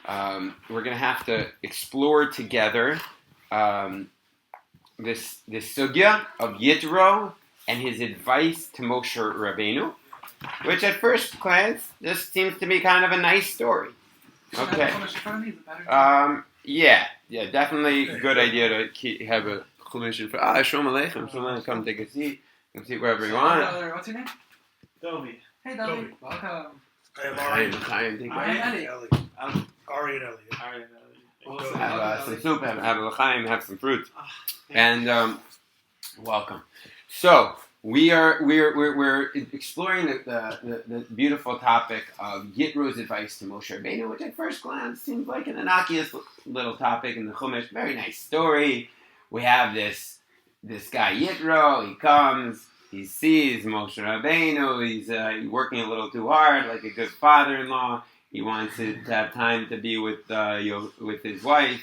we're going to have to explore together this sugya of Yitro and his advice to Moshe Rabbeinu, which at first glance just seems to be kind of a nice story. Okay. Yeah, definitely good idea to have a chumash for Shalom Aleichem. Come take a seat. You can sit wherever you want. What's your name? Dobby. Hey, Dobby. Welcome. I am Ari and Elliot. Have some soup, have a l'chaim, have some fruit, and welcome. So we're exploring the beautiful topic of Yitro's advice to Moshe Rabbeinu, which at first glance seems like an innocuous little topic in the Chumash. Very nice story. We have this guy Yitro. He comes. He sees Moshe Rabbeinu. He's working a little too hard, like a good father-in-law. He wants to have time to be with his wife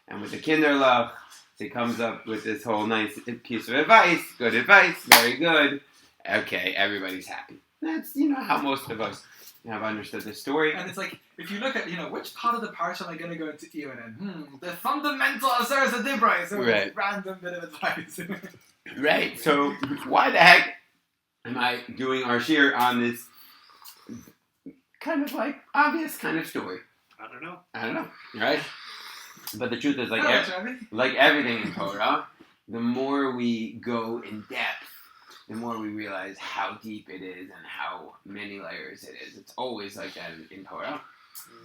and with the kinderlach. So he comes up with this whole nice piece of advice. Good advice, very good. Okay, everybody's happy. That's how most of us have understood the story. And it's like, if you look at, which part of the parsha am I going to go into even in? The fundamental Aseret Dibrai, so right. It's a random bit of advice. Right, so why the heck am I doing our shir on this kind of like obvious kind of story? I don't know, right? But the truth is, like everything in Torah, the more we go in depth, the more we realize how deep it is and how many layers it is. It's always like that in Torah.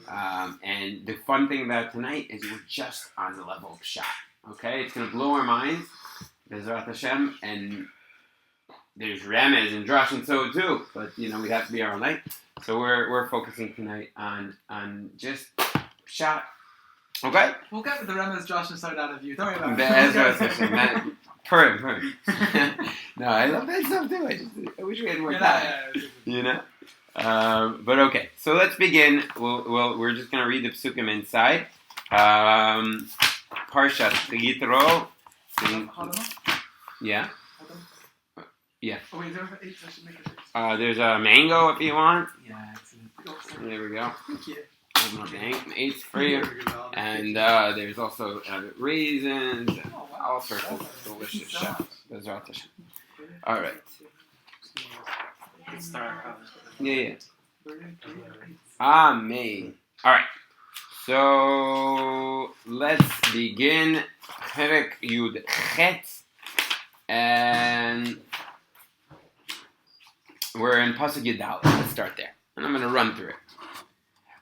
And the fun thing about tonight is we're just on the level of Pshat. Okay? It's going to blow our minds, Bezrat Hashem, and there's Remez and Drush and so too. But, we have to be our own light. So we're focusing tonight on just Pshat. Okay? We'll get the Remez, Josh, and start out of you. Don't worry about it. Purim. No, I love that stuff too. I wish we had more time. But okay, so let's begin. We're just going to read the psukim inside. Parsha Yitro. Yeah. Yeah. Oh, wait, there's a mango if you want. Yeah, excellent. There we go. Thank you. Eight for you. And there's also raisins and all sorts of delicious stuff. Those are all right. Yeah. Amen. All right. So let's begin. Perek Yud Chet. And we're in Pasuk Yudal. Let's start there. And I'm going to run through it.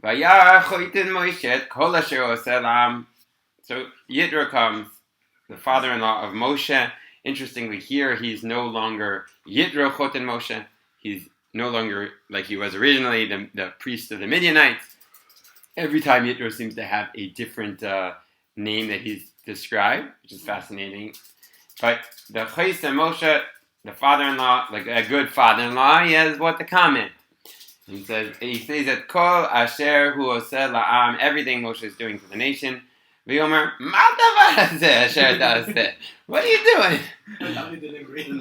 So Yitro comes, the father-in-law of Moshe. Interestingly, here he's no longer Yitro Choten Moshe. He's no longer like he was originally, the priest of the Midianites. Every time Yitro seems to have a different name that he's described, which is fascinating. But the Chayes Moshe, the father-in-law, like a good father-in-law, he has what to comment. He says that Kol Asher Hu Oseh La'am, everything Moshe is doing for the nation. V'yomer, Ma davar hazeh asher ta'aseh? What are you doing?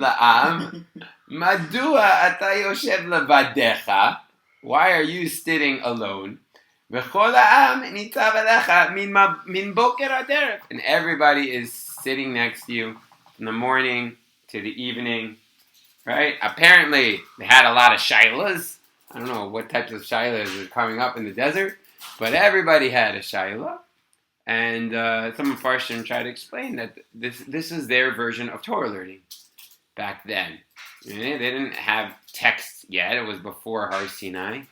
La'am, Madua ata yoshev levadecha? Why are you sitting alone? V'chol ha'am nitzav alecha min boker ad erev. And everybody is sitting next to you from the morning to the evening, right? Apparently, they had a lot of shilas. I don't know what types of shilas are coming up in the desert, but everybody had a shilah. And some of Farshim try to explain that this is their version of Torah learning back then. They didn't have texts yet. It was before Har Sinai.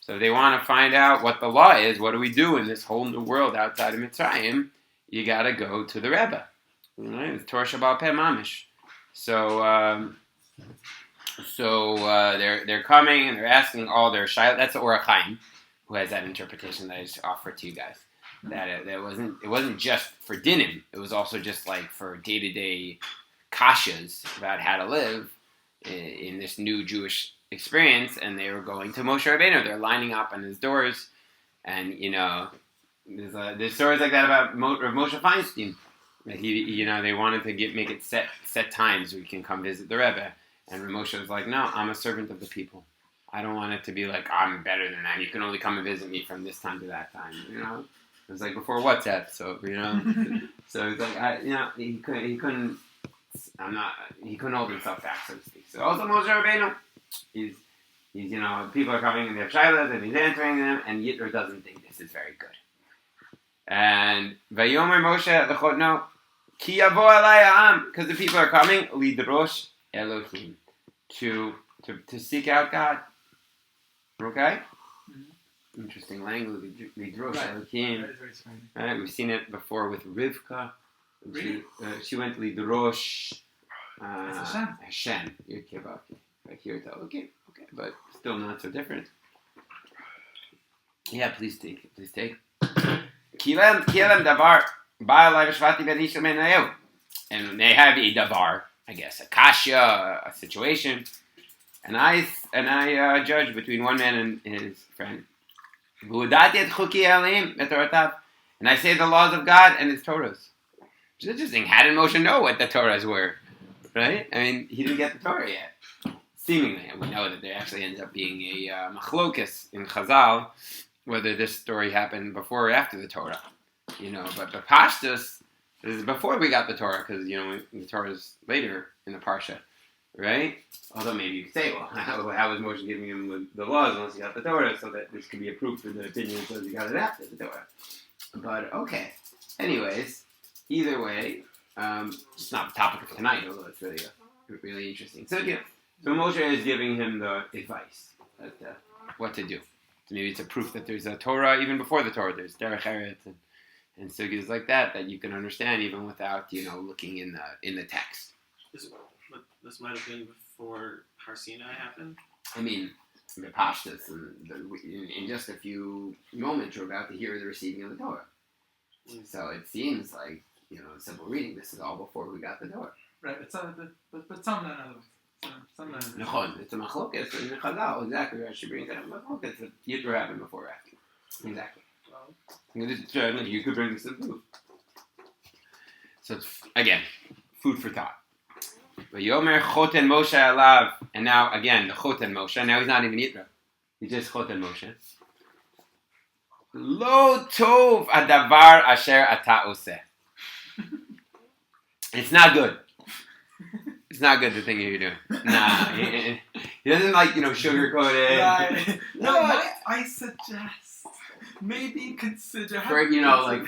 So they want to find out what the law is. What do we do in this whole new world outside of Mitzrayim? You got to go to the Rebbe. It's Torah Shabbat Peh Mamish. So they're coming and they're asking all their shilah. That's the Orach Chaim, who has that interpretation that I just offered to you guys. That it wasn't just for dinim. It was also just like for day-to-day kashas about how to live in this new Jewish experience. And they were going to Moshe Rabbeinu. They're lining up on his doors, and there's stories like that about Moshe Feinstein. That they wanted to make it set times so we can come visit the Rebbe. And Moshe was like, no, I'm a servant of the people. I don't want it to be like, I'm better than that. You can only come and visit me from this time to that time, It was like before WhatsApp, so so it's like he couldn't hold himself back, so to speak. So also Moshe Rabbeinu, he's people are coming and they have shaylas and he's answering them, and Yitro doesn't think this is very good. And Vayomer Moshe Lechotno Ki Yavo Alai Ha'am, because the people are coming Lidrosh Elohim, to seek out God. Okay? Mm-hmm. Interesting language. Lidrosh Elohim. That is very strange. Right? We've seen it before with Rivka. Really? She went Lidrosh Hashem. Right here it's Elohim. Okay, but still not so different. Yeah, please take. Kilem davar ba'alai v'shvati ben ishel menayu, and they have a davar, I guess, a kasha, a situation, and I judge between one man and his friend. V'udati et chuki elim v'toratav, and I say the laws of God and His Torahs. It's interesting. How did Moshe know what the Torahs were? Right? I mean, he didn't get the Torah yet. Seemingly, and we know that there actually ends up being a machlokas in Chazal, whether this story happened before or after the Torah, but the Pashtus is before we got the Torah, because, the Torah is later in the Parsha, right? Although maybe you could say, well, how was Moshe giving him the laws once he got the Torah, so that this could be a proof for the opinion that he got it after the Torah. But, okay. Anyways, either way, it's not the topic of tonight, although it's really interesting. So Moshe is giving him the advice, what to do. So maybe it's a proof that there's a Torah even before the Torah. There's derech eretz and sugyas like that you can understand even without looking in the text. This might have been before Har Sinai happened. I mean, the Pashtas, in just a few moments you're about to hear the receiving of the Torah. So it seems like simple reading. This is all before we got the Torah. Right, but some in other words. It's a machlokas in the Chazal, exactly. Rashi brings that machlokas that Yitro happened before or after. Exactly. You could bring this to proof. So it's, again, food for thought. But Yomer Choten Moshe Alav, and now again the Choten Moshe. Now he's not even Yitro. He's just Choten Moshe. Lo tov adavar asher ata oseh. It's not good. It's not good, the thing you're doing. Nah. He doesn't sugarcoat it. Right. No, I suggest maybe consider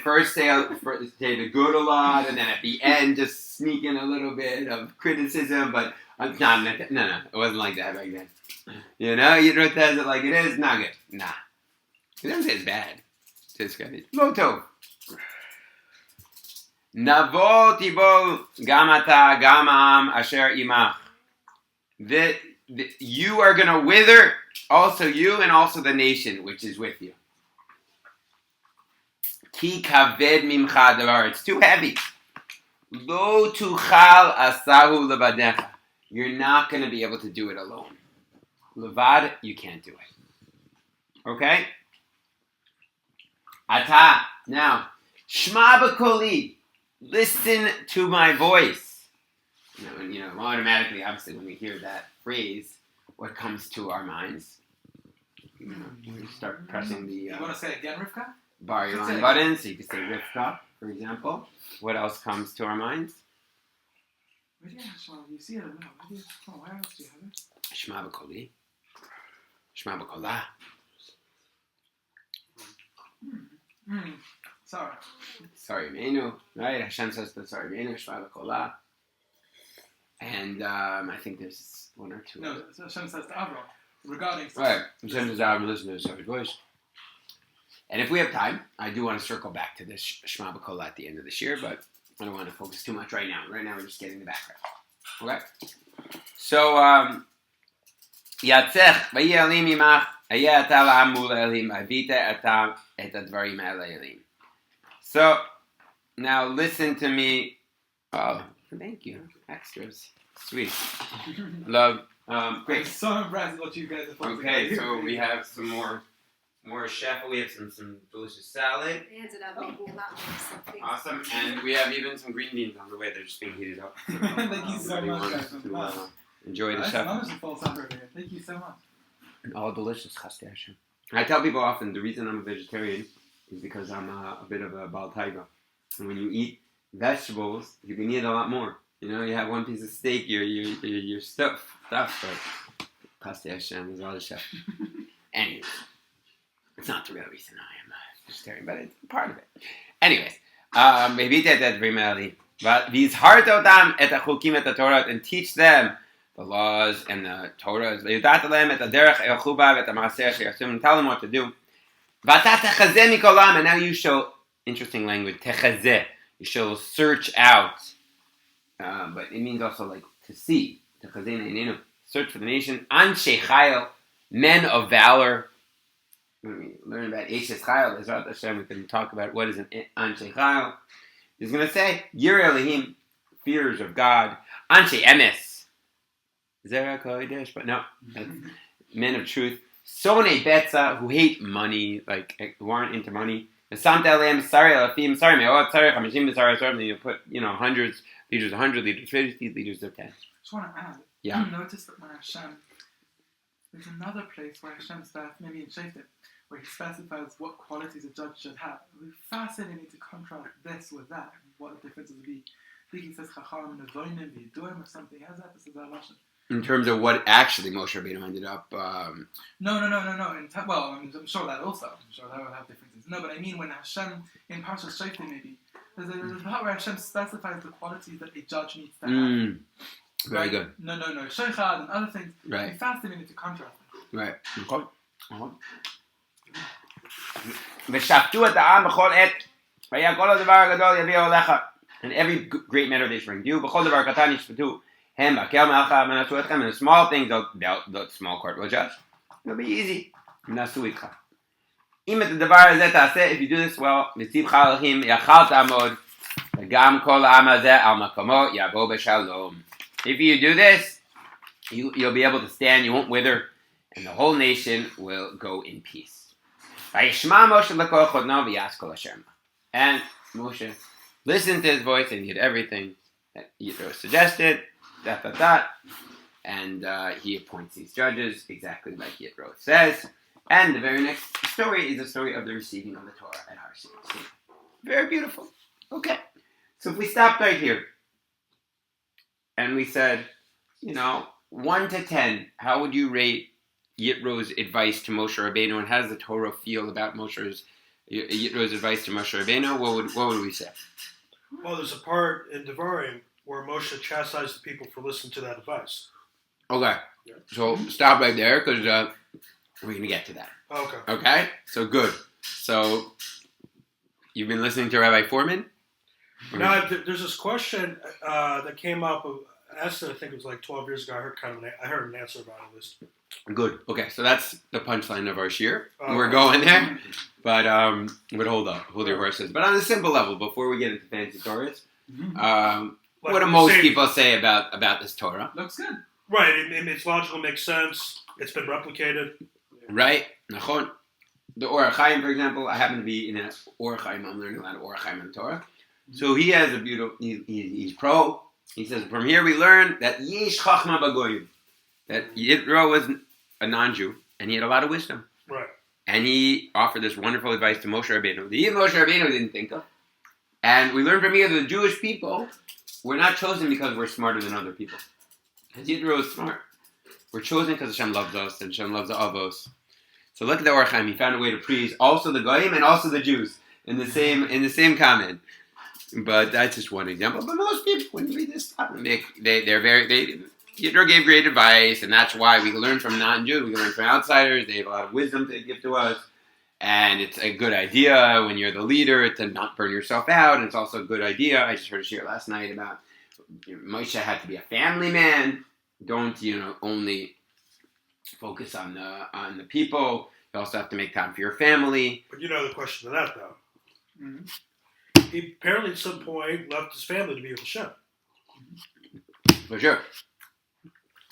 first say the good a lot, and then at the end just sneak in a little bit of criticism, but no, it wasn't like that back then. Yitro says it like it is, not good. Nah. He doesn't say it's bad. It's good. Lo tov. Navo tibo gamata gamam asher imach. That you are going to wither, also you and also the nation which is with you. Ki kaved mimcha davar. It's too heavy. Lo tuchal asahu levadecha. You're not going to be able to do it alone. Levad, you can't do it. Okay? Ata. Now, shma b'koli. Listen to my voice. Automatically, obviously, when we hear that phrase, what comes to our minds? We start pressing the... You want to say it again, Rivka? Bar your line button, so you can say Rivka, for example. What else comes to our minds? You see it or no? Where else do you have it? Shma b'koli. Shma b'kolah. Sorry, Meinu. Right? Hashem says the sorry, Meinu, Shma b'kolah. And I think there's one or two. No, Hashem says to Avram regarding. Right. Hashem says to Avram, listen to his sorry voice. And if we have time, I do want to circle back to this Shma b'kolah at the end of this year, but I don't want to focus too much right now. Right now, we're just getting the background. Okay? So, Yatzech, v'yelim yimach, ayeh ata la'amul elim, avita ata et advarim elim. So, now listen to me. Oh, thank you. Extras. Sweet. Love. Great. I'm so impressed what you guys have put together. Okay, so we have some more chef. We have some delicious salad. They ended up making a lot more stuff. Awesome. And we have even some green beans on the way. They're just being heated up. So, Thank you so much, guys. Enjoy the That's chef. a full supper here. Thank you so much. And all delicious. I tell people often the reason I'm a vegetarian is because I'm a bit of a Baal Taiga. And when you eat vegetables, you can eat a lot more. You know, you have one piece of steak, you're stuffed. But Pasta Hashem is all the chef. Anyways, it's not the real reason I am vegetarian, but it's part of it. Anyways, maybe that very early. But these heart them et achukim et Torah and teach them the laws and the Torah. Tell them what to do. And now you show interesting language. Techazeh. You shall search out. But it means also like to see. Search for the nation. Anshe Chayil, men of valor. When we learn about Eshes Chayil, Ezrat Hashem, we can talk about what is an Anshe Chayil. He's going to say, Yireh Elohim, fears of God. Anshe Emes. Zera Kodesh, but no. Men of truth. Sone Betza, who hate money, like who aren't into money. You put, hundreds, liters of 100, liters of 50, liters of 10. I just want to add. Yeah. Notice that when Hashem, there's another place where Hashem says, maybe in Shaitim, where he specifies what qualities a judge should have. It would be fascinating to contrast this with that, and what the differences would be. I think he says Chacham and Avonim, V'yiduim or something. How's that? This is our Lashon. In terms of what actually Moshe Rabbeinu ended up... No. Well, I'm sure that also. I'm sure that will have differences. No, but I mean when Hashem, in Parsha Shaitim maybe, there's a part where Hashem specifies the qualities that a judge needs to have. Very good. No. Sheikhad and other things. Right. It's fascinating to contrast them. Right. And every great matter they bring you. And the small things, the small court will judge. It'll be easy. If you do this well, if you do this, you'll be able to stand, you won't wither, and the whole nation will go in peace. And Moshe listened to his voice and he did everything that Yitro suggested, and he appoints these judges exactly like Yitro says. And the very next story is the story of the receiving of the Torah at Har Sinai. Very beautiful. Okay. So if we stopped right here and we said, 1 to 10, how would you rate Yitro's advice to Moshe Rabbeinu, and how does the Torah feel about Yitro's advice to Moshe Rabbeinu? What would we say? Well, there's a part in Devarim where Moshe chastised the people for listening to that advice. Okay. So stop right there, because we're going to get to that. Okay? So good. So you've been listening to Rabbi Foreman? No, there's this question that came up. I asked it, I think it was like 12 years ago. I heard an answer about it. Good. Okay, so that's the punchline of our shir. We're going there. But hold your horses. But on a simple level, before we get into fancy Torahs, what do most people say about this Torah? Looks good. Right. It's logical, makes sense. It's been replicated. Right. Nachon. The Orach Chaim, for example, I happen to be in an Orach Chaim. I'm learning a lot of Orach Chaim in the Torah. So he has a beautiful, he's pro. He says, from here we learn that Yesh Chachma Bagoyim. That Yitro was a non-Jew, and he had a lot of wisdom. Right. And he offered this wonderful advice to Moshe Rabbeinu. The Moshe Rabbeinu didn't think of. And we learn from here that the Jewish people, we're not chosen because we're smarter than other people. Because Yitro is smart. We're chosen because Hashem loves us, and Hashem loves the Avos. So look at the Orach Chaim. He found a way to praise also the Goyim and also the Jews in the same comment. But that's just one example. But most people, when you read this, Yitro gave great advice, and that's why we can learn from non-Jews, we can learn from outsiders. They have a lot of wisdom to give to us, and it's a good idea when you're the leader to not burn yourself out. And it's also a good idea. I just heard a shir last night about Moshe had to be a family man. Don't only focus on the people. You also have to make time for your family. But the question to that though. Mm-hmm. He apparently at some point left his family to be with Hashem. For sure.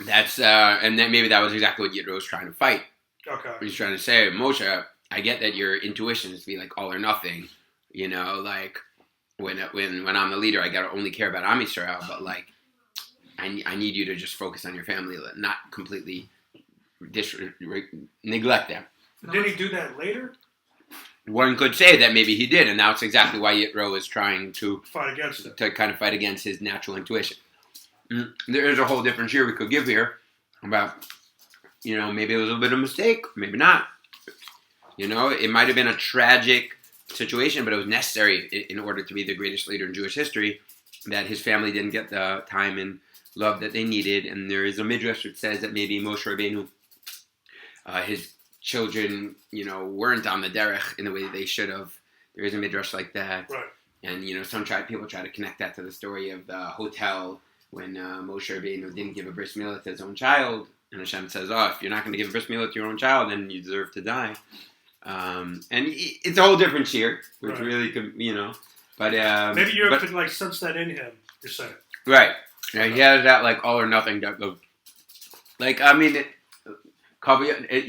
That's and then maybe that was exactly what Yitro was trying to fight. Okay. He's trying to say, Moshe, I get that your intuition is to be like all or nothing. Like when I'm the leader, I gotta only care about Am Yisrael, but like I need you to just focus on your family, not completely neglect them. Did he do that later? one could say that maybe he did, and that's exactly why Yitro is trying to Fight against it. to kind of fight against his natural intuition. There is a whole different cheer we could give here about, maybe it was a bit of a mistake, maybe not. It might have been a tragic situation, but it was necessary in order to be the greatest leader in Jewish history, that his family didn't get the time and love that they needed. And there is a midrash that says that maybe Moshe Rabbeinu, his children, weren't on the derech in the way that they should have. There is a midrash like that. Right. And, people try to connect that to the story of the hotel when Moshe Rabbeinu didn't give a bris milah to his own child. And Hashem says, if you're not going to give a bris milah to your own child, then you deserve to die. And it's a whole different cheer, which really could, but maybe you could sense that in him. You're saying, right? Yeah, he had that all or nothing type of, you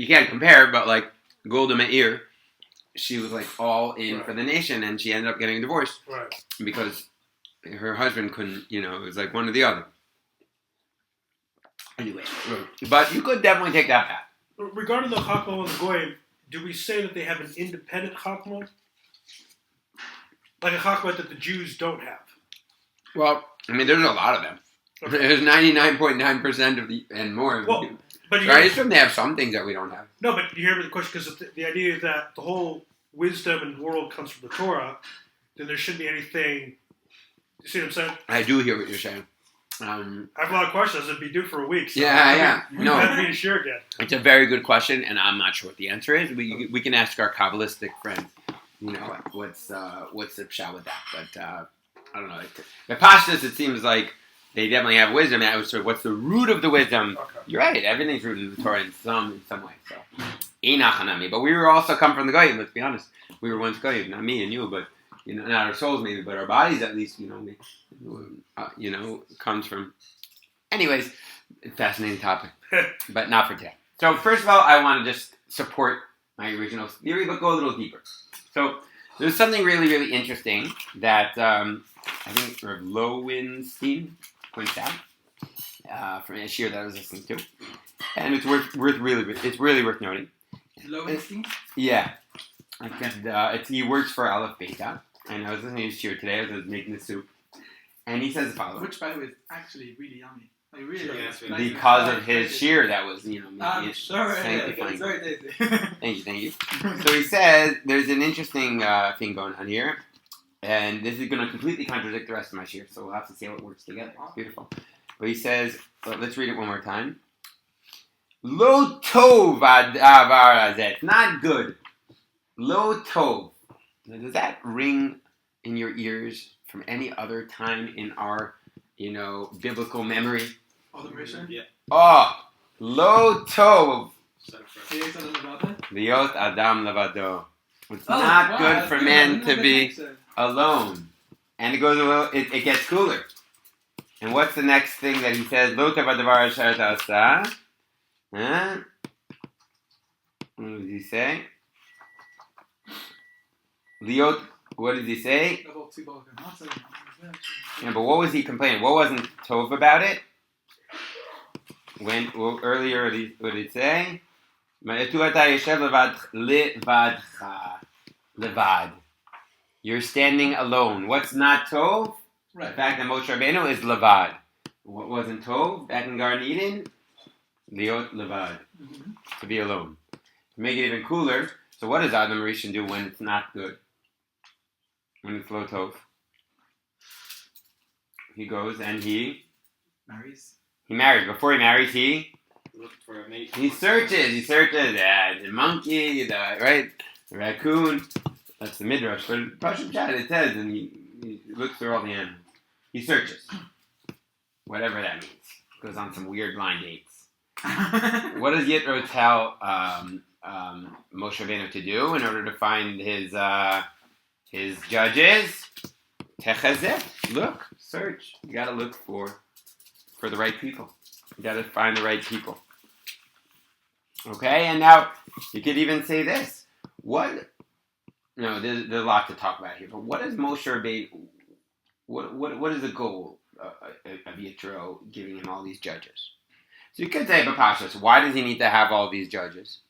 can't compare, but Golda Meir, she was all in for the nation, and she ended up getting divorced, right? Because her husband couldn't, it was one or the other. Anyway, but you could definitely take that path. Regarding the Chachma and the Goyim, do we say that they have an independent Chachma? Like a Chachma that the Jews don't have? Well, there's a lot of them. Okay. There's 99.9% of the, and more of them. But I assume they have some things that we don't have. No, but you hear the question, because the idea is that the whole wisdom in the world comes from the Torah, then there shouldn't be anything. You see what I'm saying? I do hear what you're saying. I have a lot of questions. It'd be due for a week. So yeah. No, have me to share again. It's a very good question, and I'm not sure what the answer is. We can ask our Kabbalistic friends. What's the Pshat with that? But I don't know. The Pashtas, it seems like they definitely have wisdom. So what's the root of the wisdom? Okay. You're right. Everything's rooted in the Torah in some way. So Einachanami. But we were also come from the Goyim. Let's be honest. We were once Goyim, not me and you, but not our souls maybe, but our bodies at least. Comes from. Anyways, fascinating topic, but not for today. So first of all, I want to just support my original theory, but go a little deeper. So there's something really, really interesting that I think Rav Lowenstein points out from a shir that I was listening to, and it's really worth noting. Lowenstein? Yeah, he works for Aleph Beta, and I was listening to his shir today as I was making the soup, and he says the following. Which, by the way, is actually really yummy. Because of his shir that was, I'm sure. Sanctifying. Sorry, Daisy. Thank you. So he says there's an interesting thing going on here, and this is going to completely contradict the rest of my shir, so we'll have to see how it works together. It's beautiful. But he says, let's read it one more time. Lo tov adavar hazeh. Not good. Lo tov. Now, does that ring in your ears from any other time in our, biblical memory? Yeah. Oh, lo tov. Liot Adam levado. It's not good for man to be alone. And it goes, it gets cooler. And what's the next thing that he says? Lo tov adavar asher ta'asa. What does he say? Liot, what did he say? Yeah, but what was he complaining? What wasn't tov about it? Earlier, what did it say? Levad. You're standing alone. What's not tov? Right. The fact that Moshe Rabbeinu is levad. What wasn't tov back in Garden Eden? Liot levad. Mm-hmm. To be alone. To make it even cooler, so what does Adam Rishon do when it's not good? When it's lo tov? He goes and he marries. He marries. Before he marries, he looks for a mate. He searches. The monkey, the raccoon. That's the midrash. But Parsha Pshat, it says, and he looks through all the animals. He searches. Whatever that means. Goes on some weird blind dates. What does Yitro tell Moshe Rabbeinu to do in order to find his judges? Techazeh. Look, search. You got to look for the right people. You got to find the right people. Okay, and now you could even say this. There's a lot to talk about here, but what is Moshe Rabbeinu? What is the goal of Yitro giving him all these judges? So you could say, Bapashas, why does he need to have all these judges?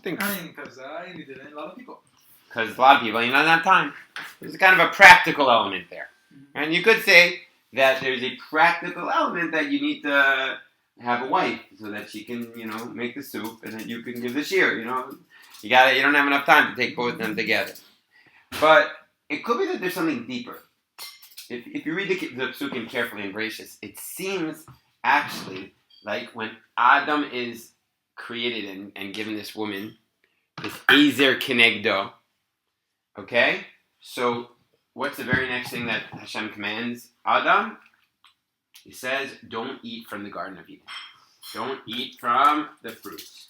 thinks? I mean, because I needed it. A lot of people. Because a lot of people, don't have time. There's kind of a practical element there. And you could say that there's a practical element that you need to have a wife so that she can, make the soup and then you can give the shear, you don't have enough time to take both of them together. But it could be that there's something deeper. If you read the psukim carefully and gracious, it seems actually like when Adam is created and given this woman, this Ezer Kenegdo, okay? So what's the very next thing that Hashem commands Adam? He says, don't eat from the Garden of Eden. Don't eat from the fruits.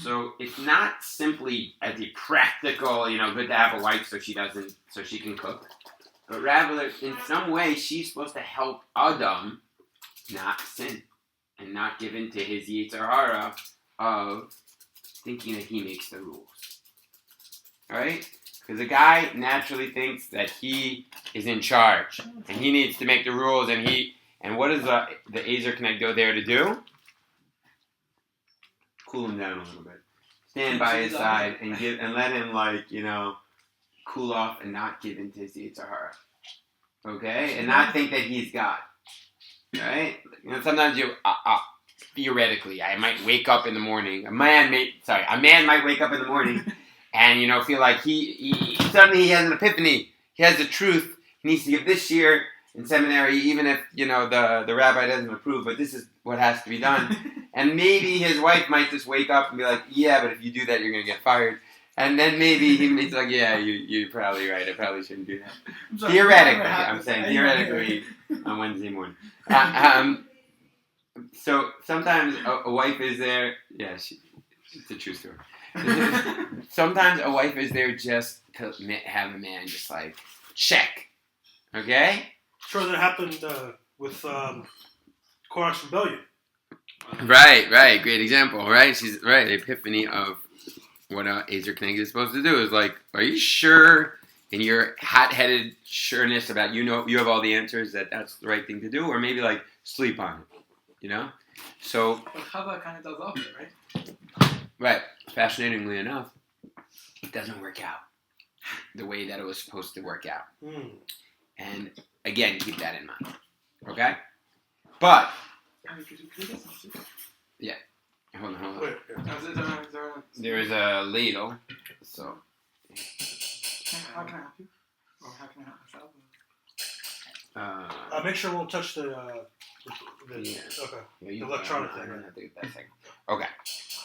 So it's not simply as a practical, good to have a wife so she can cook. But rather, in some way, she's supposed to help Adam not sin and not give in to his Yitro hara of thinking that he makes the rules. Alright? Because a guy naturally thinks that he is in charge and he needs to make the rules and what is the Ezer Kenegdo there to do? Cool him down a little bit. Stand by his side and let him cool off and not give in to his Yitro hara. Okay? And not think that he's God. Right? Sometimes theoretically, I might wake up in the morning. A man might wake up in the morning and, feel like he suddenly he has an epiphany. He has the truth. He needs to give this year in seminary, even if, the rabbi doesn't approve, but this is what has to be done. And maybe his wife might just wake up and be like, yeah, but if you do that, you're going to get fired. And then maybe he's like, yeah, you're probably right. I probably shouldn't do that. Theoretically, I'm saying theoretically on Wednesday morning. So sometimes a wife is there. Yeah, it's a true story. Sometimes a wife is there just to have a man just check. Okay? Sure, that happened with Korach's rebellion. Right. Great example, right? She's right. The epiphany of what Ezer Kenegdo is supposed to do is are you sure in your hot-headed sureness about you have all the answers that's the right thing to do, or maybe sleep on it, So. But Chava kind of does opposite, right? Right. Fascinatingly enough, it doesn't work out the way that it was supposed to work out. And again, keep that in mind. Okay? But. Yeah. Hold on. Wait, There is a ladle, so. How can I help you? Or how can I help myself? make sure it won't touch the Yeah. okay. Yeah, electronic thing, I'm right? gonna take that second. Okay.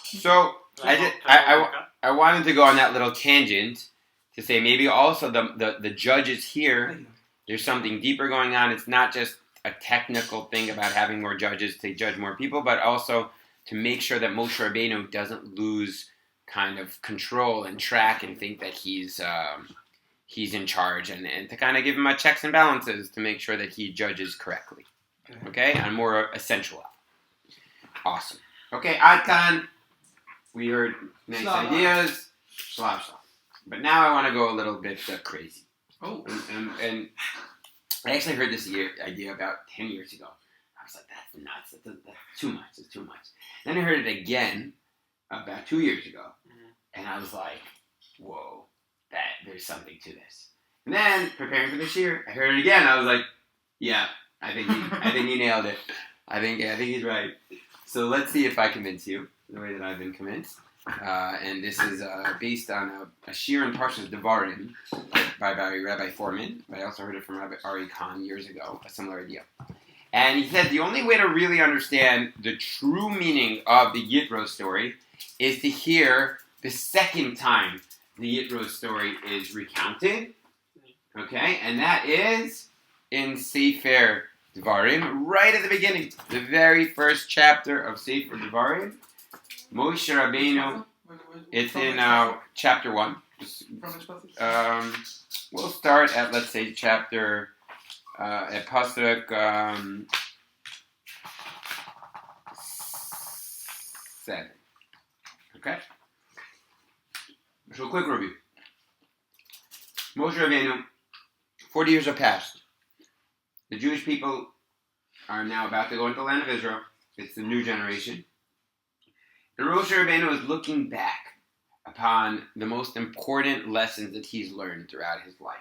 So I wanted to go on that little tangent to say maybe also the judges here, there's something deeper going on. It's not just a technical thing about having more judges to judge more people, but also to make sure that Moshe Rabbeinu doesn't lose kind of control and track and think that he's in charge, and to kind of give him a checks and balances to make sure that he judges correctly. Okay? On more essential level. Awesome. Okay, Adkan, we heard nice ideas. Shlav. But now I want to go a little bit crazy. Oh. And I actually heard this idea about 10 years ago. I was like, that's nuts. That's too much. It's too much. Then I heard it again about 2 years ago. And I was like, whoa, there's something to this. And then, preparing for this year, I heard it again. I was like, yeah, I think he nailed it. I think he's right. So let's see if I convince you the way that I've been convinced. And this is based on a shir in Parsha Devarim by Rabbi Foreman. But I also heard it from Rabbi Ari Khan years ago, a similar idea. And he said the only way to really understand the true meaning of the Yitro story is to hear the second time the Yitro story is recounted. Okay? And that is in Sefer Devarim, right at the beginning. The very first chapter of Sefer Devarim. Moshe Rabbeinu, it's in chapter 1. We'll start at, let's say, chapter, at Pasuk 7. Okay? So, a quick review. Moshe Rabbeinu, 40 years have passed. The Jewish people are now about to go into the land of Israel. It's the new generation. And Moshe Rabbeinu is looking back upon the most important lessons that he's learned throughout his life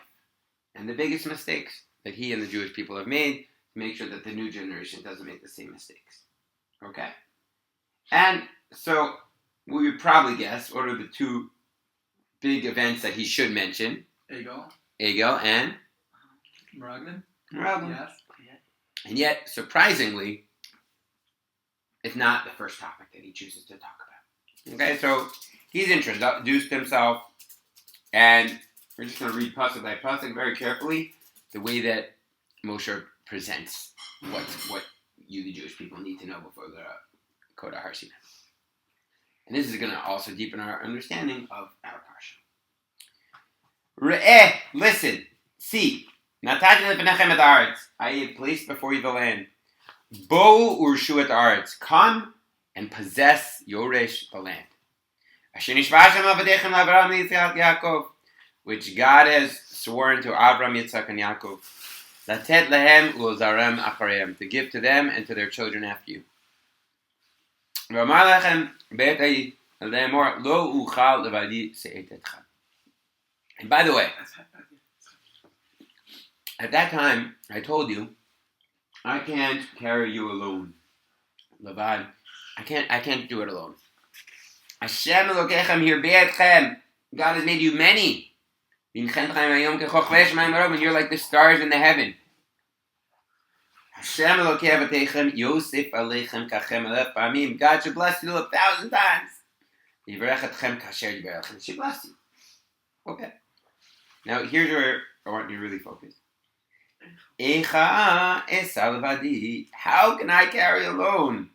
and the biggest mistakes that he and the Jewish people have made to make sure that the new generation doesn't make the same mistakes. Okay? And so we would probably guess what are the two big events that he should mention. Egel and Meraglim. Yes. And yet, surprisingly, it's not the first topic that he chooses to talk about. Okay, so he's introduced himself, and we're just going to read pasuk by pasuk very carefully, the way that Moshe presents what you, the Jewish people, need to know before the Kodah Har Sinai. And this is going to also deepen our understanding of our parsha. Re'eh, listen, see, Natati lepenechem et haaretz, I have placed before you the land. Bo urshu et haaretz, come and possess Yoresh, the land. Asher nishba Hashem avadechem l'Avraham Yitzchak Yaakov, which God has sworn to Avraham, Yitzchak, and Yaakov. Latet lehem u'zarem achareim, to give to them and to their children after you. V'amar lechem be'et le'emor lo uchal levadi se'etetcha. And by the way, at that time, I told you, I can't carry you alone. Levad, I can't do it alone. Hashem Elokechem hirbe'etchem. God has made you many. And you're like the stars in the heaven. Hashem Elokechem Yosef Alechem Kachem Alef Pamim. God should bless you 1,000 times. Yivarechetchem Kasher Yivarechem. Should bless you. Okay. Now here's where I want you to really focus. How can I carry alone?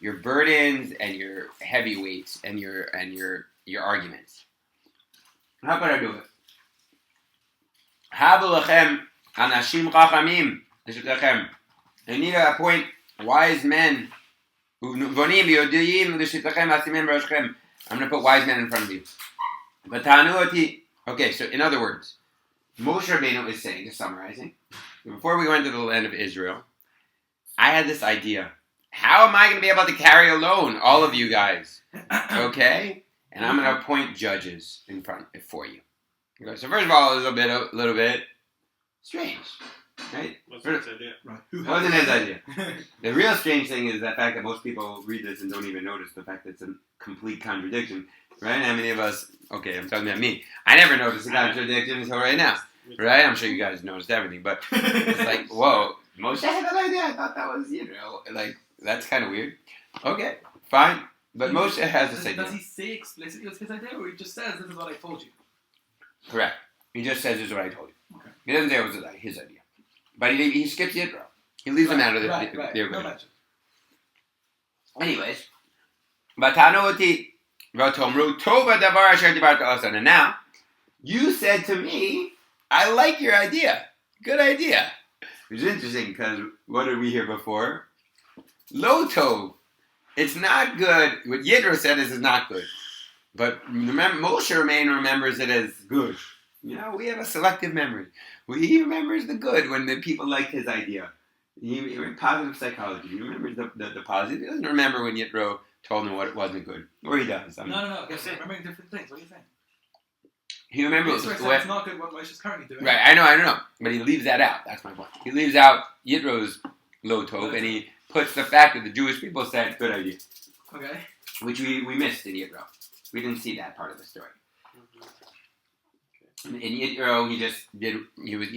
Your burdens and your heavy weights and your arguments. How can I do it? I need to appoint wise men. I'm going to put wise men in front of you. Okay, so in other words, Moshe Rabbeinu is saying, just summarizing, before we went to the land of Israel, I had this idea. How am I going to be able to carry alone all of you guys? Okay? And I'm going to appoint judges in front for you. Okay, so first of all, it was a little bit strange. Right? Wasn't his idea. Right. Wasn't his idea. The real strange thing is the fact that most people read this and don't even notice the fact that it's a complete contradiction. Right? How many of us, okay, I'm talking about me. I never noticed a contradiction until right now. Right? I'm sure you guys noticed everything. But it's like, whoa, Moshe had that idea. I thought that was, like, that's kind of weird. Okay, fine. But Moshe has this idea. Does he say explicitly it's his idea, or he just says, this is what I told you? Correct. He just says, this is what I told you. Okay. He doesn't say it was his idea. But he skips Yitro. He leaves them out of the equation. No mention. Anyways, and now, you said to me, I like your idea. Good idea. Which is interesting, because what did we hear before? Lo tov. It's not good. What Yitro said is not good. But remember, Moshe remembers it as good. We have a selective memory. He remembers the good when the people liked his idea. He positive psychology. He remembers the positive. He doesn't remember when Yitro told him what wasn't good. Or he does. No. He's remembering different things. What are you saying? He remembers it's not good what Moshe's currently doing. Right, I know. But he leaves that out. That's my point. He leaves out Yitro's lo tov, and he puts the fact that the Jewish people said, good idea. Okay. Which we missed in Yitro. We didn't see that part of the story. In Yitro, he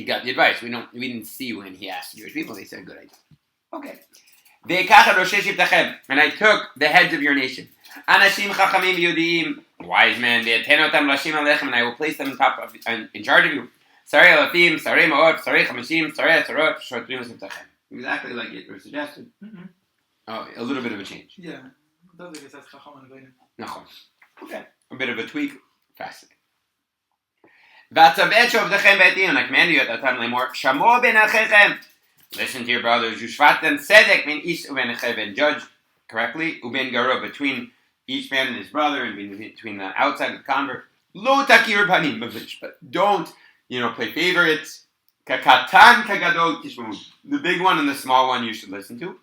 got the advice. We didn't see when he asked the Jewish people. They said, good idea. Okay. And I took the heads of your nation. Anashim chachamim yudim, wise men, and I will place them in charge of you. Sarei alafim, sarei ma'ot, sarei chamashim, sarei atzarot, shotrim l'simtachem. Exactly like Yitro suggested. Mm-hmm. Oh, a little bit of a change. Yeah. I don't think it says chacham and aveinim. No. Okay. A bit of a tweak. Fascinating. And I command you at that time, Lemor, Shamo ben achechem. Listen to your brothers. Yushvatem tzedek min ish uben achev, and judge correctly, uben garo, between each man and his brother, and between the outside of the convert. Lo takir panim, but don't, play favorites. Kakatan kagadol tishmu. The big one and the small one you should listen to.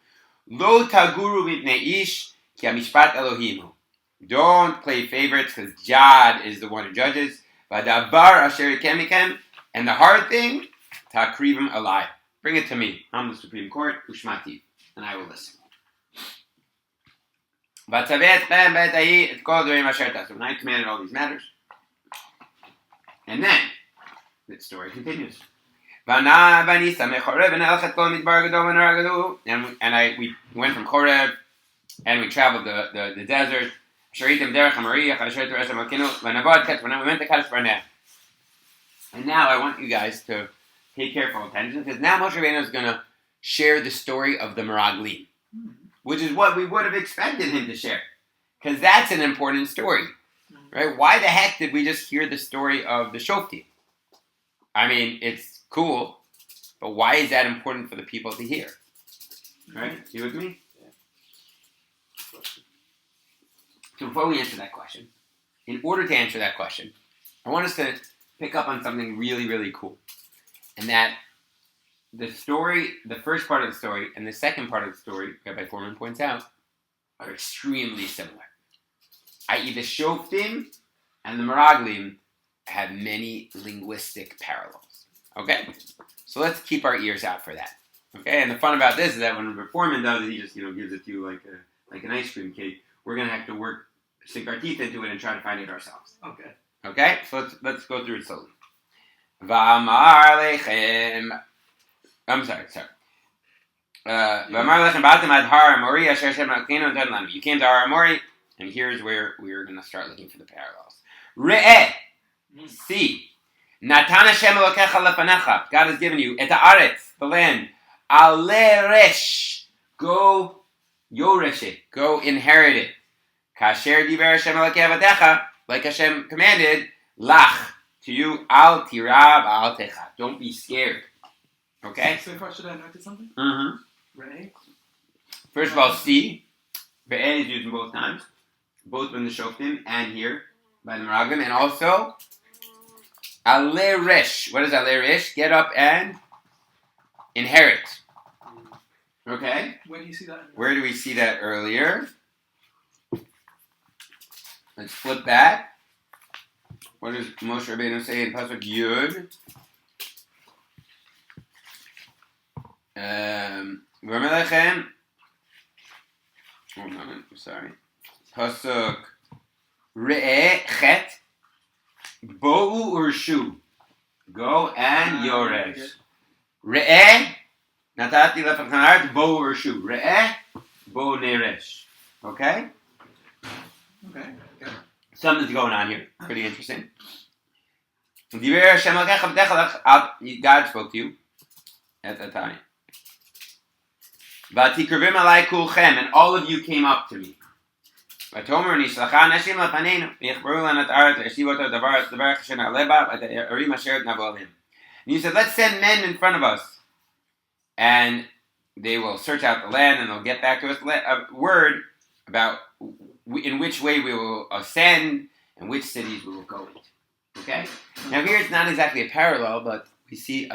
Lo taguru mipnei ish ki hamishpat Elohimu. Don't play favorites because God is the one who judges. V'adavar asher yikem mikem. And the hard thing, takrivim alai. Bring it to me. I'm the Supreme Court, ushmati, and I will listen. So when I commanded all these matters, and then the story continues. And we went from Horeb, and we traveled the desert. When we went to Kadesh Barnea. And now I want you guys to pay careful attention, because now Moshe Rabbeinu is going to share the story of the Meraglim, which is what we would have expected him to share, because that's an important story, right? Why the heck did we just hear the story of the Shoftim? I mean, it's cool, but why is that important for the people to hear? Right? You with me? Yeah. So before we answer that question, in order to answer that question, I want us to pick up on something really, really cool. And that the story, the first part of the story, and the second part of the story, Rabbi Foreman points out, are extremely similar. I.e. the Shoftim and the Meraglim have many linguistic parallels. Okay? So let's keep our ears out for that. Okay? And the fun about this is that when Rabbi Foreman does it, he just gives it to you like an ice cream cake. We're going to have to sink our teeth into it and try to find it ourselves. Okay. Okay? So let's go through it slowly. V'amar lechem. I'm sorry. V'amar lechem b'atem ad har Mori asher Hashem Elokeinu natan lanu. You came to Har Mori, and here's where we're going to start looking for the parallels. Re'eh. See. Natan Hashem Elokecha lefanecha. God has given you et haaretz, the land. Ale resh. Go yoresh it. Go inherit it. Kasher diber Hashem Elokei avatecha. Like Hashem commanded, lach. To you, al tirab al techa. Don't be scared. Okay? So far, should I notice something? Mm-hmm. Ray? First of all, see. Ve'eh is used in both times. Both in the Shoftim and here by the Meraglim. And also, ale resh. What is ale resh? Get up and inherit. Okay? Where do you see that? Where do we see that earlier? Let's flip back. What does Moshe Rabbeinu say in Pasuk Yud? V'amelechem. One moment, I'm sorry. Pasuk Re'eh Chet. Bo'u Urshu. Go and Yoresh. Re'eh. Natati lefach haaretz Bo'u Urshu. Re'eh. Bo'u Neresh. Okay? Okay. Something's going on here. Pretty interesting. God spoke to you at that time. And all of you came up to me. And you said, let's send men in front of us. And they will search out the land and they'll get back to us a word about in which way we will ascend and which cities we will go into. Okay? Now here it's not exactly a parallel, but we see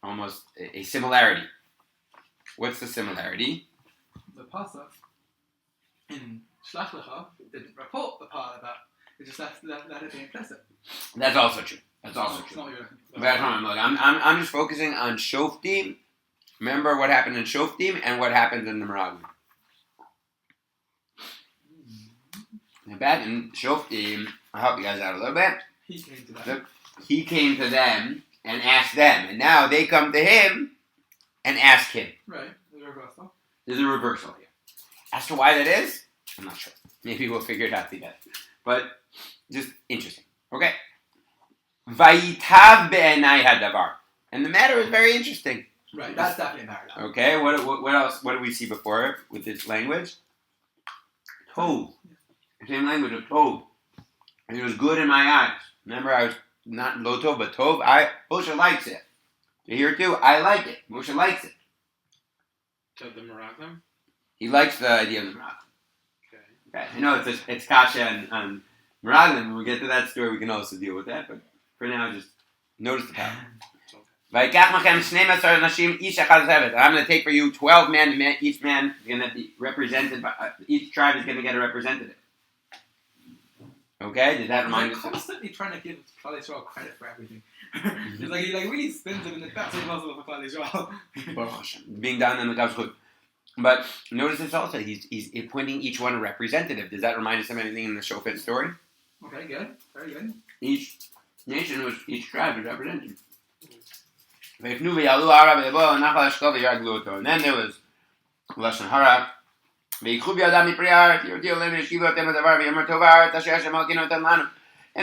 almost a similarity. What's the similarity? The pasuk in Shlach Lecha didn't report the part about it, just let it be implicit. That's also true. That's also It's true. not your- But I'm just focusing on Shoftim. Remember what happened in Shoftim and what happens in the Meraglim. Back in Shoftim, I'll help you guys out a little bit. He came to that. He came to them and asked them, and now they come to him and ask him. Right, the reversal. There's a reversal here. As to why that is, I'm not sure. Maybe we'll figure it out together. But just interesting. Okay. Vayitav be'enai hadavar. And the matter is very interesting. Right, that's definitely a parallel. Okay, what else? What do we see before with this language? Tov. The same language of Tov. It was good in my eyes. Remember, I was not lo tov, but Tov. Moshe likes it. You hear it too? I like it. Moshe likes it. So the Meraglim? He likes the idea of the Meraglim. Okay. Okay. I know it's Kasha and Meraglim. When we get to that story, we can also deal with that. But for now, just notice the pattern. I'm going to take for you 12 men. Each man is going to be represented by. Each tribe is going to get a representative. Okay, did that remind He's you? constantly trying to give Klal Yisrael credit for everything. He's like, he really spins it in the best way possible for Klal Yisrael. Baruch Hashem, being down in the Gavzchut. But notice this also, he's appointing each one a representative. Does that remind us of anything in the Shofet story? Okay, good. Very good. Each nation each tribe was represented. And then there was Lashon Hara. And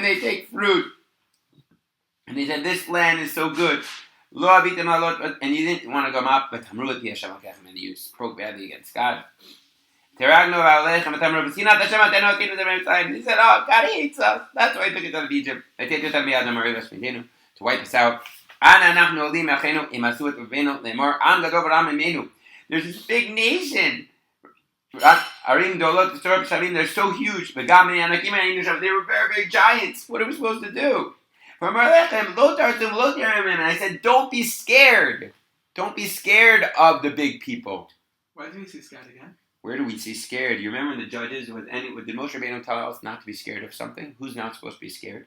they take fruit. And they said, this land is so good. And you didn't want to come up, but and you spoke badly against God. And he said, oh, God hates us. That's why I took it out of Egypt. I take it out of to wipe us out. There's this big nation. They're so huge. They were very, very giants. What are we supposed to do? And I said, don't be scared. Don't be scared of the big people. Why do we see scared again? Where do we see scared? You remember in the Judges, did Moshe Rabbeinu tell us not to be scared of something? Who's not supposed to be scared?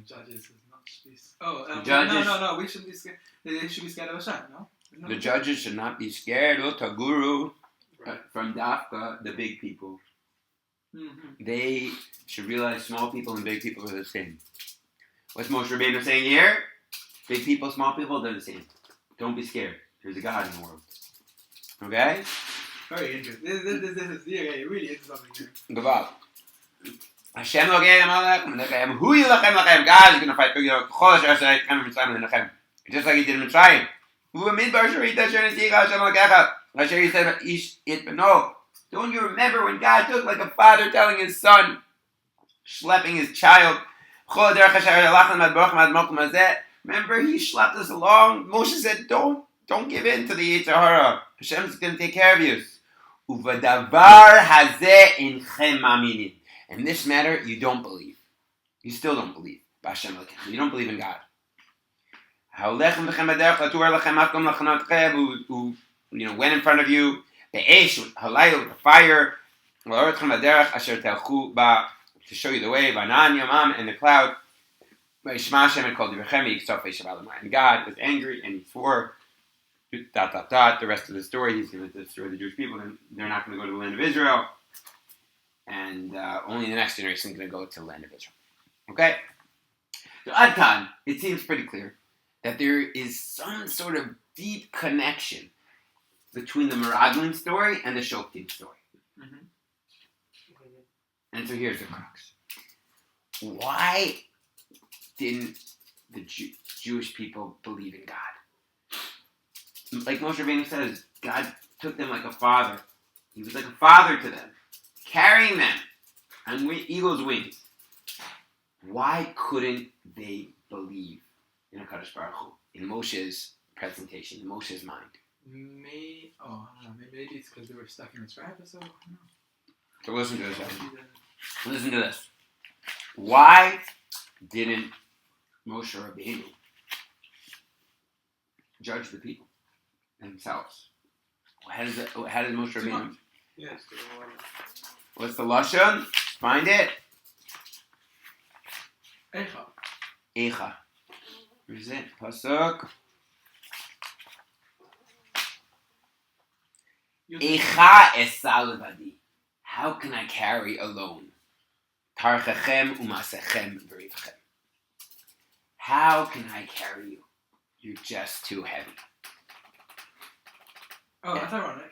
Judges is not to be. Oh, Judges, no. We shouldn't be scared. They should be scared of Hashem. No. The judges should not be scared. Guru from Dafka, the big people. Mm-hmm. They should realize small people and big people are the same. What's Moshe Rabbeinu saying here? Big people, small people, they're the same. Don't be scared. There's a God in the world. Okay? Very interesting. This is really interesting here. Go back. Hashem Elokeichem Hu Yilachem Lachem. God is going to fight for you. Just like he did in Mitzrayim. Don't you remember when God took like a father telling his son, schlepping his child? Remember, he schlepped us along. Moshe said, don't give in to the Yitro Hara. Hashem's going to take care of you. In this matter, you don't believe. You still don't believe. You don't believe in God. Who went in front of you, the fire, to show you the way, and the cloud. And God was angry and he swore, ... the rest of the story, he's going to destroy the Jewish people, and they're not going to go to the land of Israel, and only the next generation is going to go to the land of Israel. Okay? So Adkan, it seems pretty clear that there is some sort of deep connection between the Meraglim story and the Shoftim story. Mm-hmm. And so here's the crux. Why didn't the Jewish people believe in God? Like Moshe Rabbeinu says, God took them like a father. He was like a father to them, carrying them on eagle's wings. Why couldn't they believe in HaKadosh Baruch Hu, in Moshe's presentation, in Moshe's mind? I don't know. Maybe it's because they were stuck in Mitzrayim or so. I don't know. So listen to this. Listen to this. Why didn't Moshe Rabbeinu judge the people themselves? How did Moshe Rabbeinu? Yes. What's the lashon? Find it. Eicha. Where's it? Pasuk. Eicha esalvadi. How can I carry alone? Tarchachem umasechem v'rivchem. How can I carry you? You're just too heavy. Oh, that's ironic.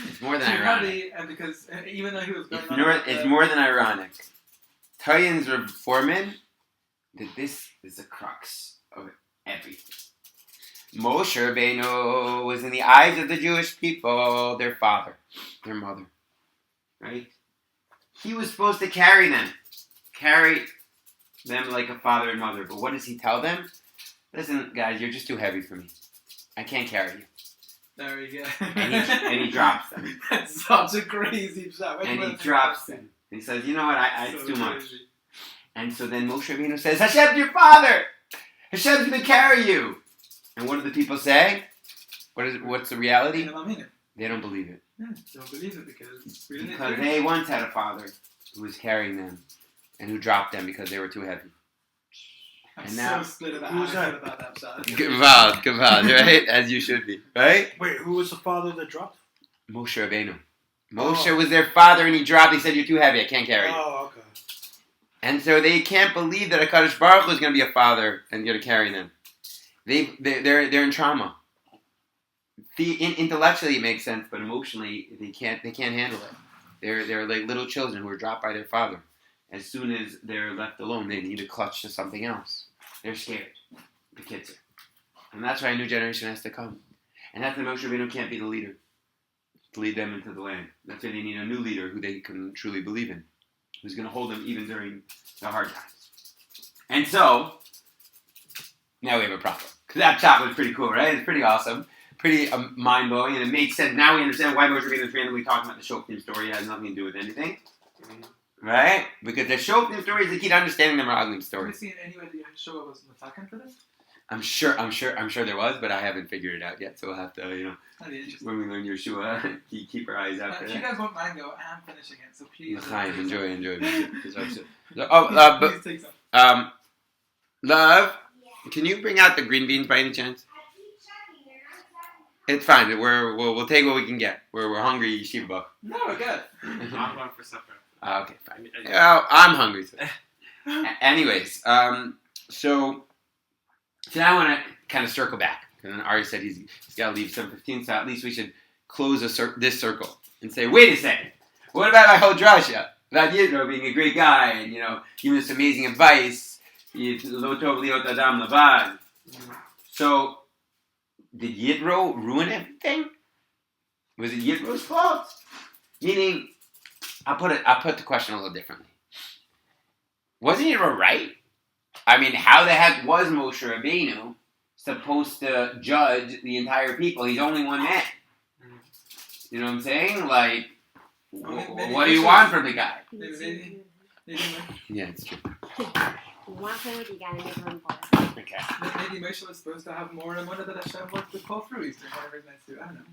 It's more than ironic. Because even though he was going it's more than ironic. Tayin's Foreman that this is the crux of everything. Moshe Rabbeinu was in the eyes of the Jewish people their father, their mother, right? He was supposed to carry them like a father and mother. But what does he tell them? Listen, guys, you're just too heavy for me. I can't carry you. There you go. and he drops them. That's such a crazy shot. And he drops them. And he says, you know what, it's too much. Crazy. And so then Moshe Rabbeinu says, Hashem's your father! Hashem's going to carry you. And what do the people say? What's the reality? They don't believe it. Yeah, they don't believe it Because they once had a father who was carrying them and who dropped them because they were too heavy. I'm And now, so split about who's that? about that Pshat. Kavod, right? As you should be, right? Wait, who was the father that dropped? Moshe Rabbeinu. Moshe was their father and he dropped. He said, "You're too heavy. I can't carry you." Oh, okay. And so they can't believe that HaKadosh Baruch Hu is going to be a father and going to carry them. They're in trauma. Intellectually it makes sense, but emotionally they can't handle it. They're like little children who are dropped by their father. As soon as they're left alone, they need to clutch to something else. They're scared. The kids are. And that's why a new generation has to come. And that's why Moshe Rabbeinu can't be the leader to lead them into the land. That's why they need a new leader who they can truly believe in, who's going to hold them even during the hard times. And so, now we have a problem. Because that Pshat was pretty cool, right? It's pretty awesome. Pretty mind-blowing, and it makes sense. Now we understand why Moshe Rabbeinu is randomly talking about the Shoftim story. It has nothing to do with anything. Right? Because the Shoftim story is the key to understanding the Meraglim Have you story. seen anywhere that Yeshua was Matakan for this? I'm sure there was, but I haven't figured it out yet. So we'll have to, That'd be interesting. when we learn Yeshua, keep our eyes out for If you that. guys want mango, I am finishing it, so please. L'chaim, enjoy. Please take some. Love, can you bring out the green beans by any chance? It's fine. We'll take what we can get. We're hungry, Yeshiva Buff. No, we're good. I'm going for supper. Okay, fine. I'm hungry too. Anyways, so now I want to kind of circle back. And Ari said he's got to leave 7:15, so at least we should close this circle and say, wait a second. What about my whole drasha? About Yitro being a great guy and, giving us amazing advice. Lo tov liot adam levad. So, did Yitro ruin everything? Was it Yitro's fault? Meaning, I'll put the question a little differently. Wasn't Yitro right? I mean, how the heck was Moshe Rabbeinu supposed to judge the entire people? He's only one man. You know what I'm saying? Like, what do you want from the guy? Maybe. Yeah, it's true. Okay. Maybe Moshe was supposed to have more and more that Hashem was to call through Easter, whatever it meant to. I don't know.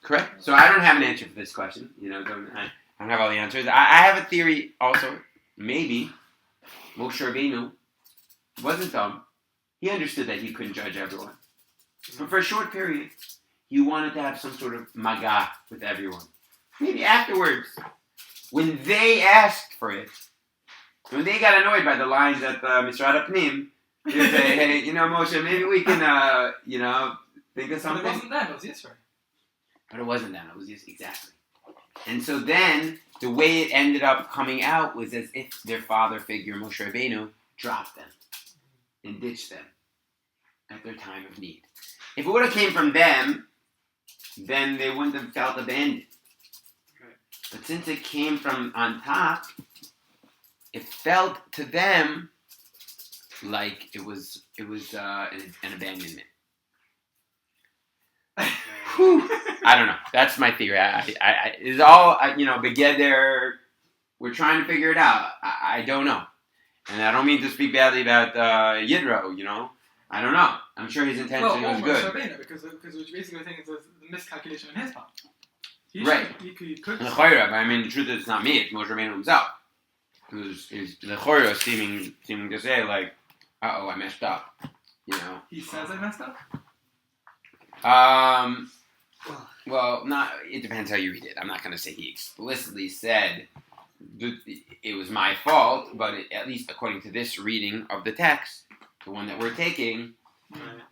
Correct. So I don't have an answer for this question. I don't have all the answers. I have a theory also. Maybe Moshe Rabbeinu wasn't dumb. He understood that he couldn't judge everyone. But for a short period, he wanted to have some sort of maga with everyone. Maybe afterwards, when they asked for it, when they got annoyed by the lines at Mishrad Apnim, they say, hey, Moshe, maybe we can, think of something. But it wasn't them, it was Yisro. But it wasn't them, it was just exactly. And so then, the way it ended up coming out was as if their father figure, Moshe Rabbeinu, dropped them and ditched them at their time of need. If it would have came from them, then they wouldn't have felt abandoned. But since it came from on top, it felt to them like it was an abandonment. I don't know. That's my theory. It's all begeder. We're trying to figure it out. I don't know, and I don't mean to speak badly about Yitro. I don't know. I'm sure his intention was good. Because which basically I think is a miscalculation on his part. Right. He could. But I mean, the truth is, it's not me. It's Moshe Rabbeinu himself. Who's the choreo seeming to say like, "Uh-oh, I messed up." He says I messed up. Well, not. It depends how you read it. I'm not going to say he explicitly said it was my fault, but at least according to this reading of the text, the one that we're taking,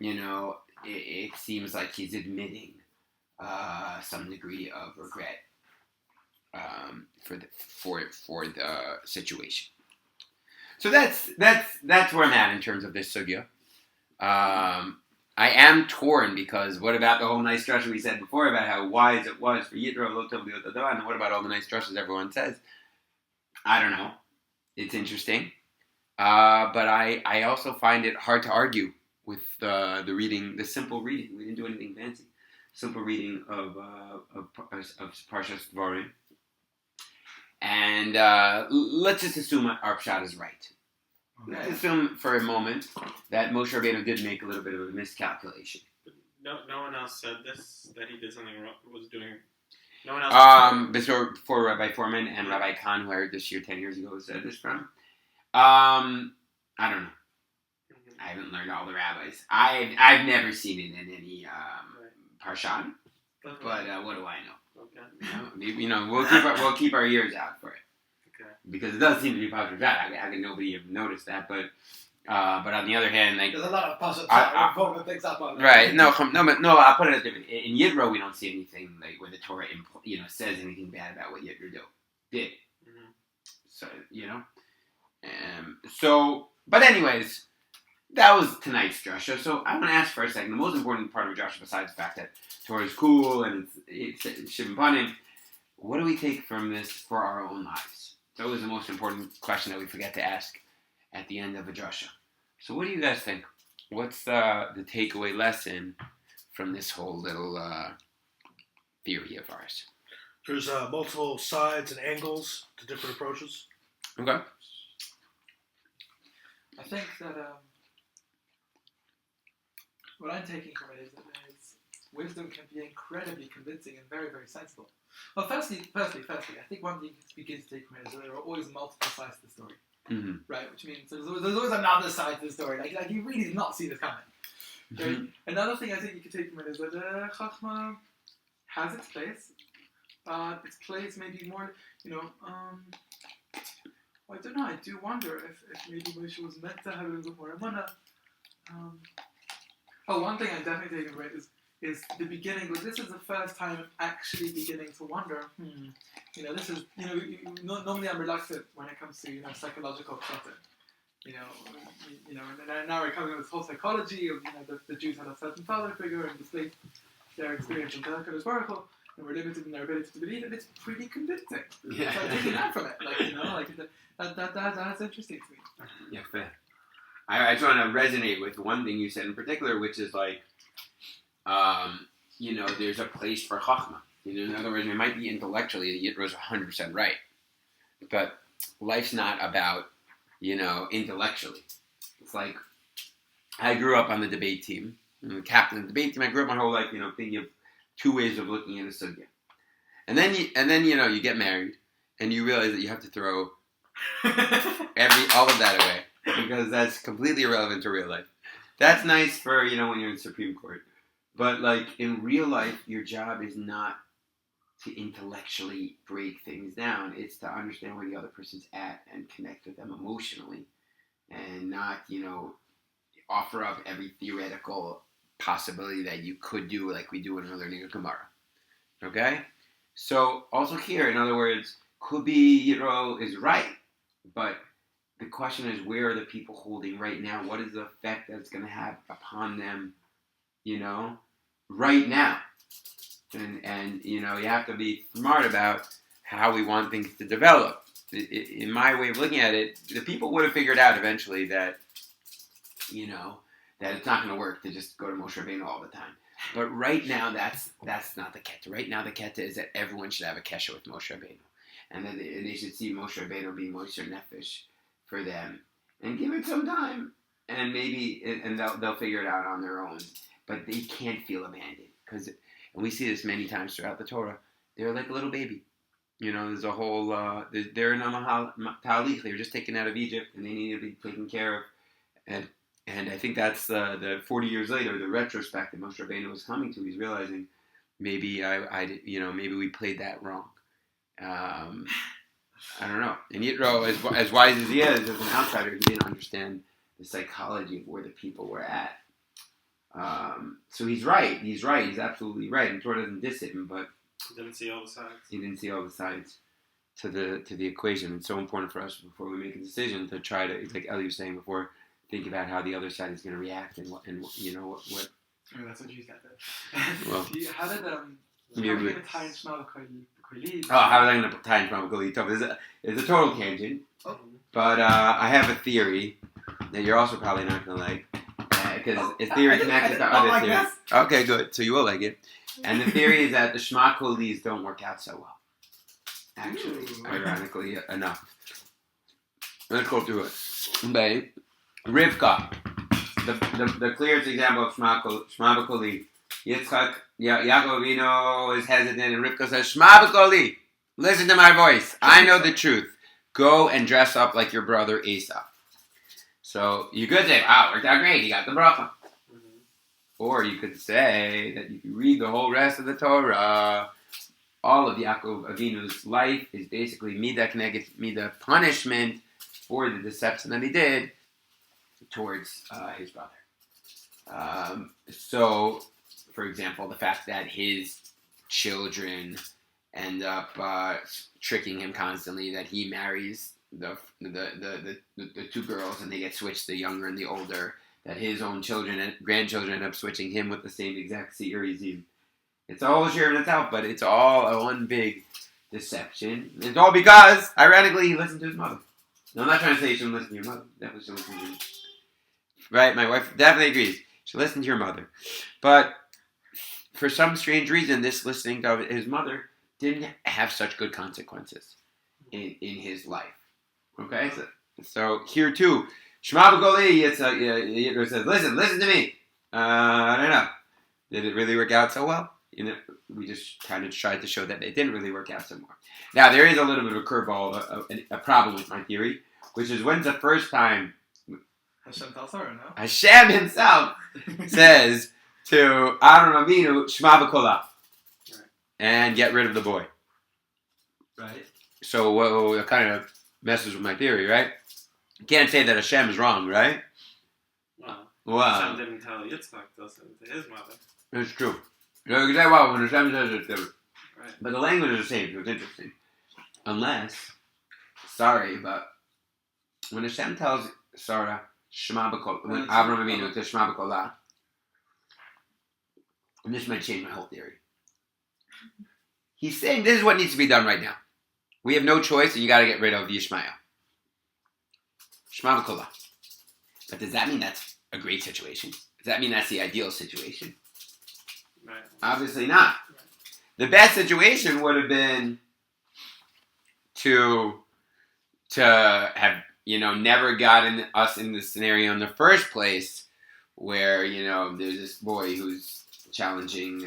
it seems like he's admitting some degree of regret for the situation. So that's where I'm at in terms of this sugya. I am torn because what about the whole nice drasha we said before about how wise it was for Yitro, lo tov liot adam, and what about all the nice drashas everyone says? I don't know. It's interesting. But I also find it hard to argue with the reading, the simple reading. We didn't do anything fancy. Simple reading of Parsha Pearls. And let's just assume our Pshat is right. Let's assume for a moment that Moshe Rabbeinu did make a little bit of a miscalculation. No one else said this, that he did something wrong, was doing. No one else. Before Rabbi Foreman and Rabbi Khan, who I heard this year 10 years ago, said this from. I don't know. Mhm. I haven't learned all the rabbis. I've never seen it in any Parsha, but what do I know? Okay. We'll keep our ears out for it. Okay. Because it does seem to be Parsha Pshat. How can nobody have noticed that? But on the other hand, like There's a lot of Parsha Pshat where Foreman picks up on. right, no, I'll put it as different. In Yitro, we don't see anything like where the Torah, says anything bad about what Yitro did. Mhm. So but anyways, that was tonight's drasha. So I want to ask for a second. The most important part of a drasha, besides the fact that Torah is cool and it's shivim panim, what do we take from this for our own lives? That was the most important question that we forget to ask at the end of a drasha. So what do you guys think? What's the takeaway lesson from this whole little theory of ours? There's multiple sides and angles to different approaches. Okay. I think that what I'm taking from it is that wisdom can be incredibly convincing and very, very sensible. Well, firstly, I think one thing to begin to take from it is that there are always multiple sides to the story, Mm-hmm. right? Which means there's always another side to the story. Like you really did not see this coming. Okay? Mm-hmm. Another thing I think you can take from it is that Chachma has its place. Its place may be more, I don't know. I do wonder if maybe Moshe was meant to have a little bit more. One thing I'm definitely taking away is the beginning. This is the first time I'm actually beginning to wonder. This is normally I'm reluctant when it comes to psychological Pshat. And now we're coming with this whole psychology of the Jews had a certain father figure and displayed their experience in Hakadosh Baruch Hu, and we're limited in their ability to believe it. It's pretty convincing. Yeah. So I'm taking that from it. That's interesting to me. Yeah, fair. I just want to resonate with one thing you said in particular, which is like, there's a place for Chachma. In other words, it might be intellectually, Yitro's 100% right. But life's not about, intellectually. It's like, I grew up on the debate team. I'm the captain of the debate team. I grew up my whole life, thinking of two ways of looking at a sugya. And then you get married, and you realize that you have to throw all of that away. Because that's completely irrelevant to real life. That's nice for, when you're in Supreme Court. But, in real life, your job is not to intellectually break things down. It's to understand where the other person's at and connect with them emotionally. And not, offer up every theoretical possibility that you could do like we do when we're learning a Gemara. Okay? So, also here, in other words, could be Yitro is right. But the question is, where are the people holding right now? What is the effect that's going to have upon them, right now? And you have to be smart about how we want things to develop. In my way of looking at it, the people would have figured out eventually that, that it's not going to work to just go to Moshe Rabbeinu all the time. But right now, that's not the keta. Right now, the keta is that everyone should have a kesher with Moshe Rabbeinu. And that they should see Moshe Rabbeinu be Moshe Nefesh for them, and give it some time, and maybe they'll figure it out on their own. But they can't feel abandoned, and we see this many times throughout the Torah. They're like a little baby. There's a whole they're in a talich. They were just taken out of Egypt, and they need to be taken care of. And I think that's the 40 years later, the retrospect that Moshe Rabbeinu was coming to. He's realizing maybe maybe we played that wrong. I don't know. And Yitro, as wise as he is, as an outsider, he didn't understand the psychology of where the people were at. So he's right. He's absolutely right. And Torah doesn't diss him, but He didn't see all the sides. He didn't see all the sides to the equation. It's so important for us before we make a decision to try to, like Ellie was saying before, think about how the other side is going to react and what. I mean, that's what you said there. Well, how did how are you going to tie in Shema the Koili? Oh, how was I going to tie in from Koili? It's a total tangent, but I have a theory that you're also probably not going to like, because it's theory connected to other theories. Okay, good. So you will like it. And the theory is that the Shema Kolis don't work out so well. Actually, ironically enough. Let's go through it. Okay. Rivka. The clearest example of Shema B'Koli. Yitzchak, Yaakov Avinu is hesitant, and Rivka says, Shema B'Koli. Listen to my voice. I know the truth. Go and dress up like your brother Esau. So you could say, wow, it worked out great. He got the bracha. Or you could say that if you read the whole rest of the Torah, all of Yaakov Avinu's life is basically mida punishment for the deception that he did towards his brother. So, for example, the fact that his children end up tricking him constantly, that he marries the two girls and they get switched, the younger and the older, that his own children and grandchildren end up switching him with the same exact series. It's all share in itself, but it's all one big deception. It's all because, ironically, he listened to his mother. No, I'm not trying to say you shouldn't listen to your mother. Definitely should listen to you. Right, my wife definitely agrees. You should listen to your mother. But for some strange reason, this listening to his mother didn't have such good consequences in his life. Okay? So here too, Shema B'Koli, Yitro says, listen to me. I don't know. Did it really work out so well? We just kind of tried to show that it didn't really work out so well. Now, there is a little bit of a curveball, a problem with my theory, which is when's the first time Hashem tells her, no? Hashem himself says to Avram Avinu, Shema B'Kolah, and get rid of the boy. Right. So that kind of messes with my theory, right? You can't say that Hashem is wrong, right? Well, Hashem didn't tell Yitzchak to his mother. It's true. You can say, well, when Hashem says it's different. Right. But the language is the same, so it's interesting. Unless, sorry, but when Hashem tells Sarah, Shema B'Kolah, when Avram Avinu to Shema B'Kolah, and this might change my whole theory. He's saying this is what needs to be done right now. We have no choice, and you got to get rid of Yishmael. Shema B'Kolah. But does that mean that's a great situation? Does that mean that's the ideal situation? Right. Obviously not. Right. The best situation would have been to have, never gotten us in this scenario in the first place where, there's this boy who's challenging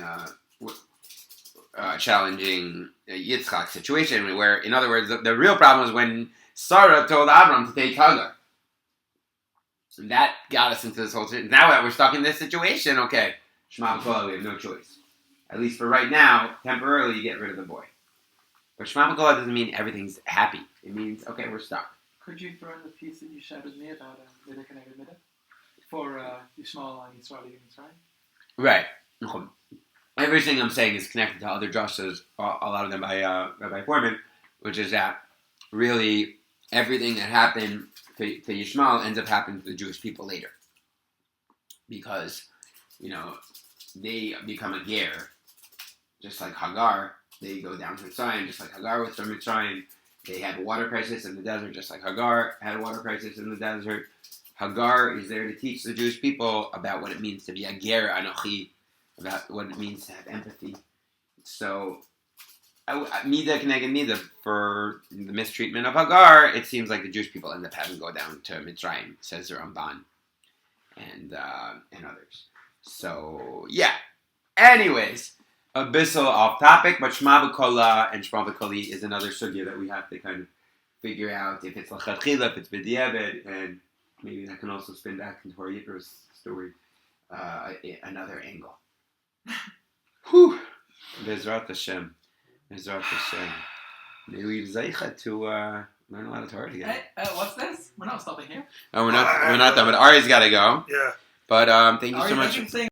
Yitzchak's situation, where, in other words, the real problem was when Sarah told Abram to take Hagar. And that got us into this whole situation. Now that we're stuck in this situation, okay, Shema B'Kolah, we have no choice. At least for right now, temporarily, you get rid of the boy. But Shema B'Kolah doesn't mean everything's happy. It means, okay, we're stuck. Could you throw in the piece that you shared with me about Middah connected Middah? For Yishmael and Yisrael, right. Everything I'm saying is connected to other drushes, a lot of them by Rabbi Foreman, which is that really everything that happened to Yishmael ends up happening to the Jewish people later. Because, they become a ger, just like Hagar. They go down to Mitzrayim, just like Hagar was from Mitzrayim. They had a water crisis in the desert, just like Hagar had a water crisis in the desert. Hagar is there to teach the Jewish people about what it means to be a ger anochi, about what it means to have empathy. So, Middah Keneged Middah, for the mistreatment of Hagar, it seems like the Jewish people end up having to go down to Mitzrayim, says the Ramban, and others. So, yeah. Anyways, abyssal off topic, but Shema B'Kolah and Shema B'Koli is another sugya that we have to kind of figure out if it's l'chadchila, if it's b'diavad, and maybe that can also spin back into our Yitro's story, another angle. Whew. Bezrat Hashem. Bezrat Hashem. May we zeicha to learn a lot of Torah together. Hey, what's this? We're not stopping here. Oh, we're not done, but Ari's got to go. Yeah. But thank you so much.